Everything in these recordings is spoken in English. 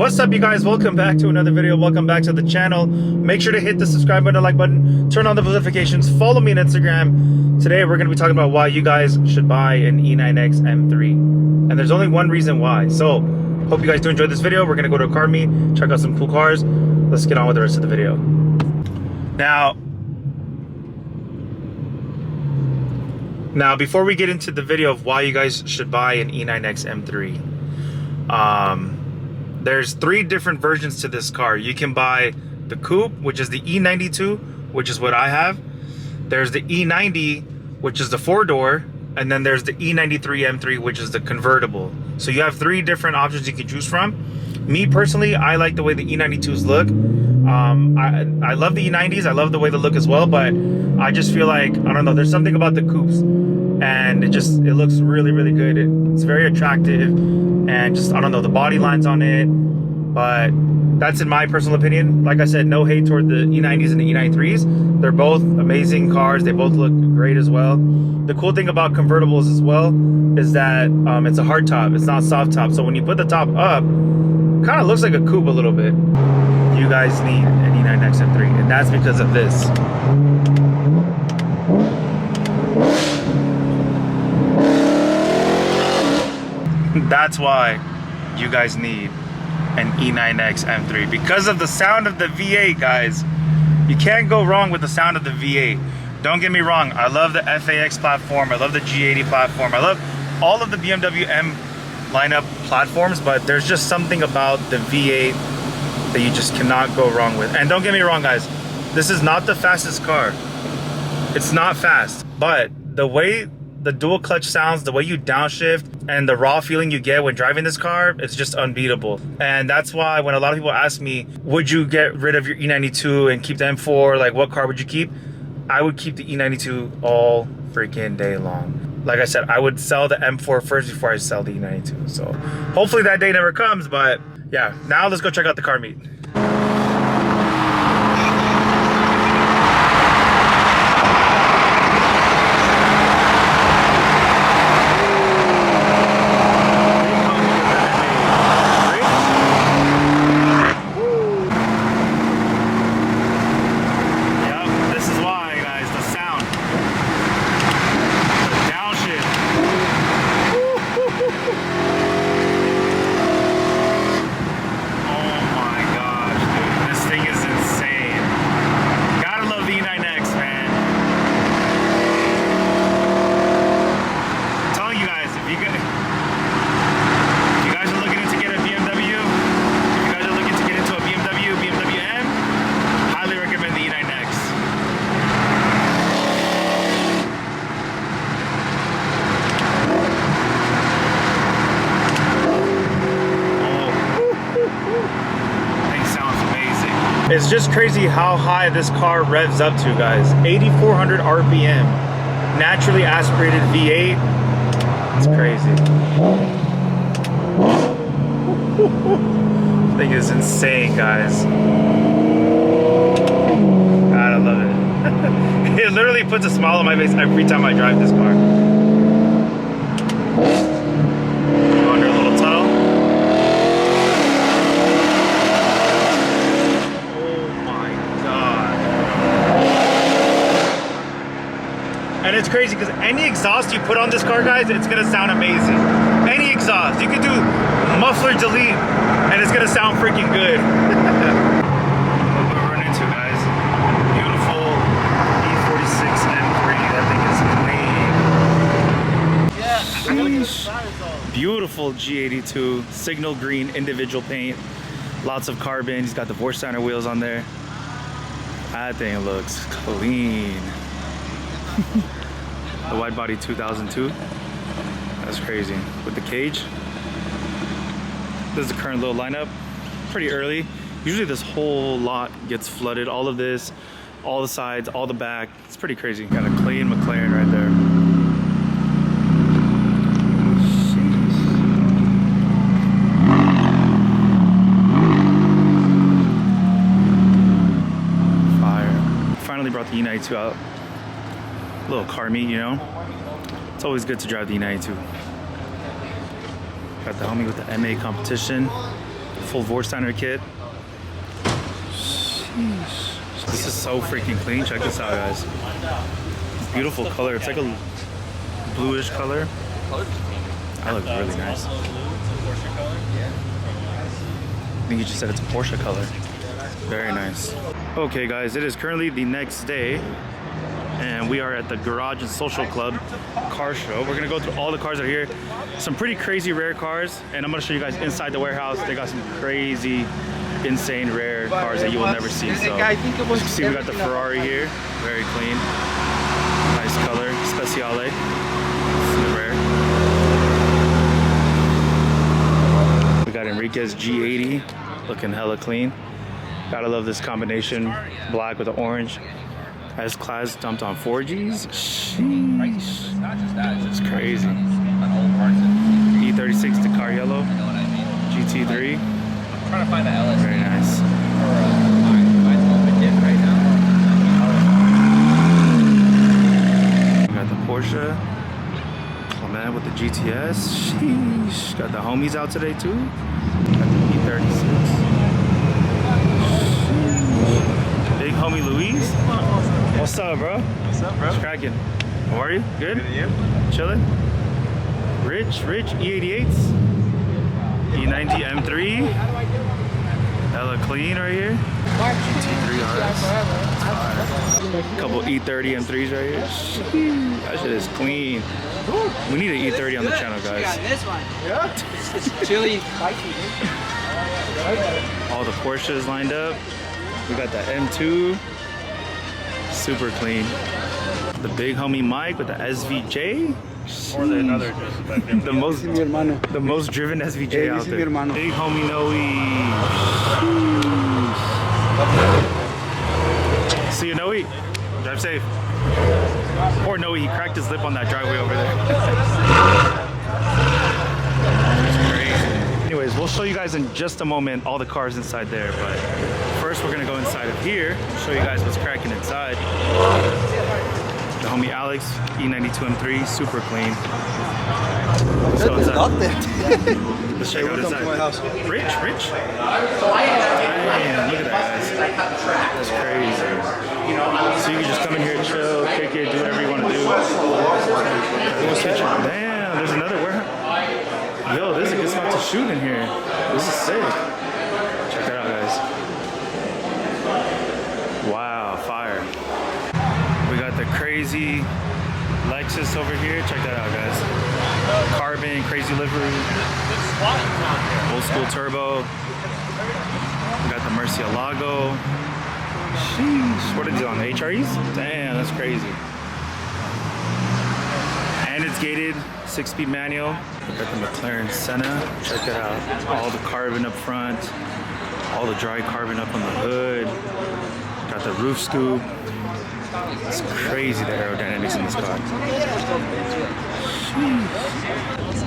What's up, you guys? Welcome back to another video. Welcome back to the channel. Make sure to hit the subscribe button, like button, turn on the notifications, follow me on Instagram. Today we're going to be talking about why you guys should buy an E9X M3, and there's only one reason why. So hope you guys do enjoy this video. We're going to go to a car meet, check out some cool cars. Let's get on with the rest of the video. Now before we get into the video of why you guys should buy an E9X M3, there's three different versions to this car. You can buy the coupe, which is the E92, which is what I have. There's the E90, which is the 4-door, and then there's the E93 M3, which is the convertible. So you have three different options you can choose from. Me personally, I like the way the E92s look. I love the E90s. I love the way they look as well, but I just feel like, I don't know, there's something about the coupes, and it looks really, really good. It's very attractive, and just, I don't know, the body lines on it. But that's in my personal opinion. Like I said, no hate toward the E90s and the E93s. They're both amazing cars. They both look great as well. The cool thing about convertibles as well is that it's a hard top. It's not soft top. So when you put the top up, kind of looks like a coupe a little bit. You guys need an E9X M3, and that's because of this. That's why you guys need an E9X M3, because of the sound of the V8, guys. You can't go wrong with the sound of the V8. Don't get me wrong, I love the FAX platform, I love the G80 platform, I love all of the BMW M lineup platforms, but there's just something about the V8 that you just cannot go wrong with. And don't get me wrong, guys, this is not the fastest car. It's not fast, but the way the dual clutch sounds, the way you downshift, and the raw feeling you get when driving this car, it's just unbeatable. And that's why when a lot of people ask me, would you get rid of your E92 and keep the M4, like what car would you keep? I would keep the E92 all freaking day long. Like I said, I would sell the M4 first before I sell the E92. So hopefully that day never comes, but yeah, now let's go check out the car meet. It's just crazy how high this car revs up to, guys. 8,400 RPM, naturally aspirated V8. It's crazy. This thing is insane, guys. God, I love it. It literally puts a smile on my face every time I drive this car. Go under a little tunnel. And it's crazy because any exhaust you put on this car, guys, it's gonna sound amazing. Any exhaust. You can do muffler delete and it's gonna sound freaking good. Look what we're running into, guys. Beautiful E46 M3. That thing is clean. Yeah. Beautiful G82, signal green individual paint. Lots of carbon. He's got the Vorsteiner wheels on there. That thing looks clean. The wide body 2002. That's crazy. With the cage. This is the current little lineup. Pretty early. Usually this whole lot gets flooded. All of this, all the sides, all the back. It's pretty crazy. Got a clean McLaren right there. Fire. Finally brought the E92 out. Little car meet, you know. It's always good to drive the E92. Got the homie with the MA competition. full Vorsteiner kit. Sheesh. This is so freaking clean. Check this out, guys. Beautiful color. It's like a bluish color. That looks really nice. I think you just said it's a Porsche color. Very nice. Okay, guys, it is currently the next day, and we are at the Garage and Social Club car show. We're gonna go through all the cars that are here. Some pretty crazy rare cars, and I'm gonna show you guys inside the warehouse. They got some crazy, insane rare cars that you will never see. So, as you can see, we got the Ferrari here, very clean, nice color, Speciale. It's the rare. We got Enriquez G80, looking hella clean. Gotta love this combination, black with the orange. S-Class dumped on 4Gs. Sheesh. It's crazy. E36 Dakar Yellow. GT3. I'm trying to find the LS. Very nice. We got the Porsche. Clement with the GTS. Sheesh. Got the homies out today too. Got the E36. Big homie Luis. What's up, bro? What's up, bro? What's cracking? How are you? Good? Good, and you? Chilling? Rich, E88s. E9X M3. Hella clean right here. GT3 RS. Couple E30 M3s right here. That shit is clean. We need an E30 on the channel, guys. got this one. Yeah. It's chili spicy, All the Porsches lined up. We got the M2. Super clean. The big homie Mike with the SVJ. Or the another the most driven SVJ out there. Big homie Noe. See you, Noe. Drive safe. Poor Noe, he cracked his lip on that driveway over there. It's crazy. Anyways, we'll show you guys in just a moment all the cars inside there, but first we're gonna go inside of here, show you guys what's cracking inside. The homie Alex, E92 M3, super clean. Let's go inside. Let's check out inside. Rich? Damn, look at that, guys. That's crazy. So you can just come in here, chill, kick it, do whatever you want to do. Damn, there's another warehouse. Yo, this is a good spot to shoot in here. This is sick. Check that out, guys. Wow, fire. We got the crazy Lexus over here. Check that out, guys. Carbon, crazy livery. Old school turbo. We got the Murcielago. Sheesh. What are these on? The HREs? Damn, that's crazy. And it's gated, 6-speed manual. We got the McLaren Senna. Check it out. All the carbon up front. All the dry carbon up on the hood. Got the roof scoop. It's crazy the aerodynamics in this car.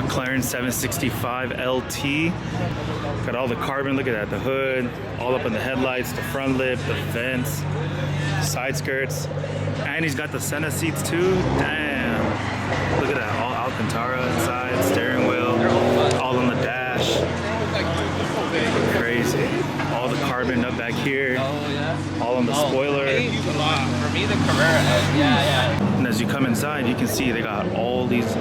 McLaren 765 LT. Got all the carbon, look at that. The hood, all up in the headlights, the front lip, the vents, side skirts. And he's got the Senna seats too. Damn. Look at that, all Alcantara inside, steering wheel, all on the dash. Crazy. All the carbon up back here. All on the spoiler. For me, the Carrera. Yeah. And as you come inside, you can see they got all these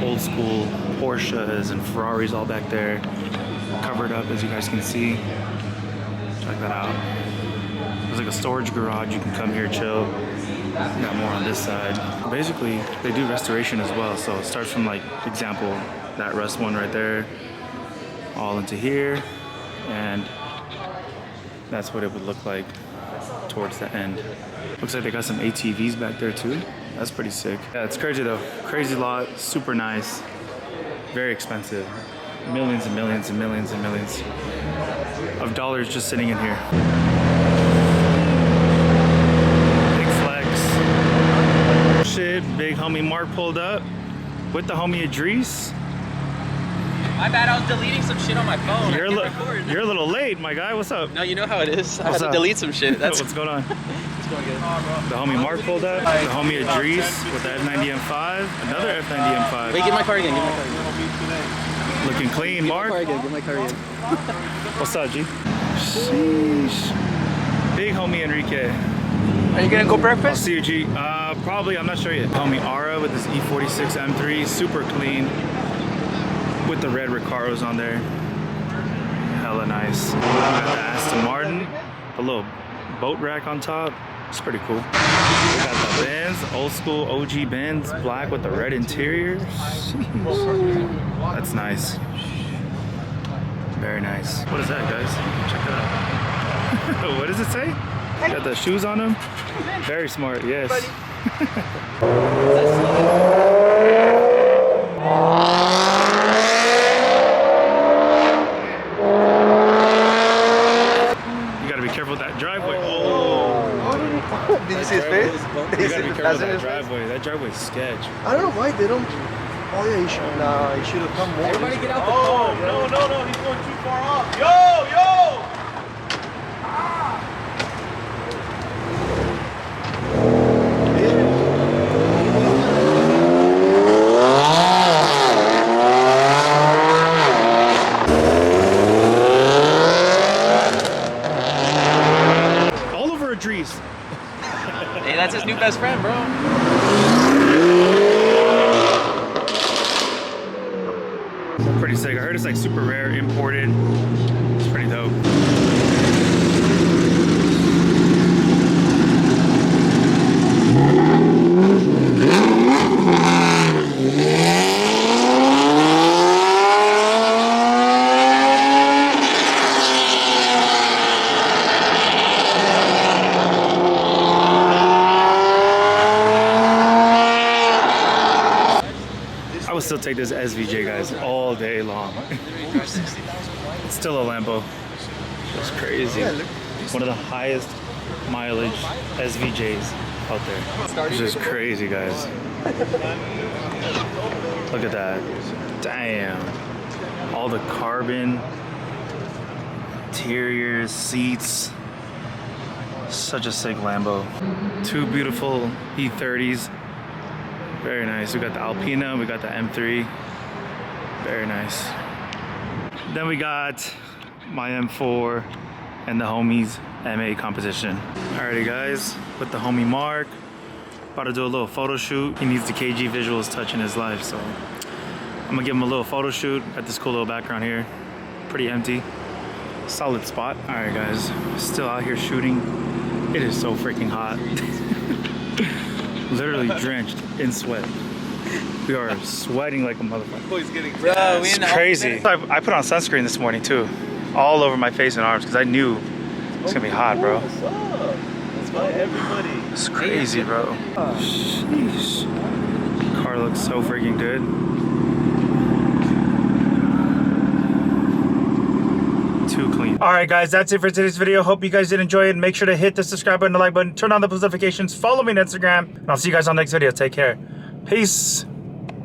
old school Porsches and Ferraris all back there, covered up, as you guys can see. Check that out. There's like a storage garage. You can come here, chill. Got more on this side. Basically, they do restoration as well. So it starts from, like, example, that rust one right there, all into here, and that's what it would look like towards the end. Looks like they got some ATVs back there too. That's pretty sick. Yeah, it's crazy though. Crazy lot, super nice, very expensive. Millions and millions and millions and millions of dollars just sitting in here. Big flex. Shit, big homie Mark pulled up with the homie Idris. My bad, I was deleting some shit on my phone. You're a little late, my guy. What's up? No, you know how it is. I had to delete some shit. That's what's going on. It's going good. The homie Mark pulled up. The homie Idris with the F90 M5. Another F90 M5. Wait, get my car again. Looking clean, Mark. Get my car again. What's up, G? Sheesh. Big homie Enrique. Are you gonna go I'll breakfast? see you, G. Probably, I'm not sure yet. Homie Ara with this E9X M3, super clean. With the red Recaros on there. Hella nice. We got the Aston Martin, a little boat rack on top. It's pretty cool. We got the Benz, old school OG Benz, black with the red interior. That's nice. Very nice. What is that, guys? Check it out. What does it say? Got the shoes on them. Very smart, yes. You gotta be careful with that driveway. Oh! Did you see his face? You gotta be careful with that driveway. That driveway's sketch. I don't know why they don't. Oh yeah, he should have come more. Everybody get out the car, bro. No, he's going too far off. Yo! All over Idris. Hey, that's his new best friend, bro. Pretty sick. I heard it's like super rare, imported. It's pretty dope. I would still take this SVJ, guys, all day long. It's still a Lambo. That's crazy. One of the highest mileage SVJs out there. This is crazy, guys. Look at that. Damn. All the carbon, interiors, seats. Such a sick Lambo. Two beautiful E30s. Very nice. We got the Alpina, we got the M3. Very nice. Then we got my M4 and the homie's M8 composition. Alrighty guys, with the homie Mark. About to do a little photo shoot. He needs the KG visuals touch in his life, so I'm gonna give him a little photo shoot. Got this cool little background here. Pretty empty. Solid spot. Alright guys, still out here shooting. It is so freaking hot. Literally drenched in sweat. We are sweating like a motherfucker. Bro, It's crazy. I put on sunscreen this morning too, all over my face and arms because I knew it's gonna be hot, bro. What's up? That's why everybody. It's crazy, bro. Sheesh. Car looks so freaking good. Too clean. All right, guys, that's it for today's video. Hope you guys did enjoy it. Make sure to hit the subscribe button, the like button, turn on the post notifications, follow me on Instagram, and I'll see you guys on the next video. Take care. Peace.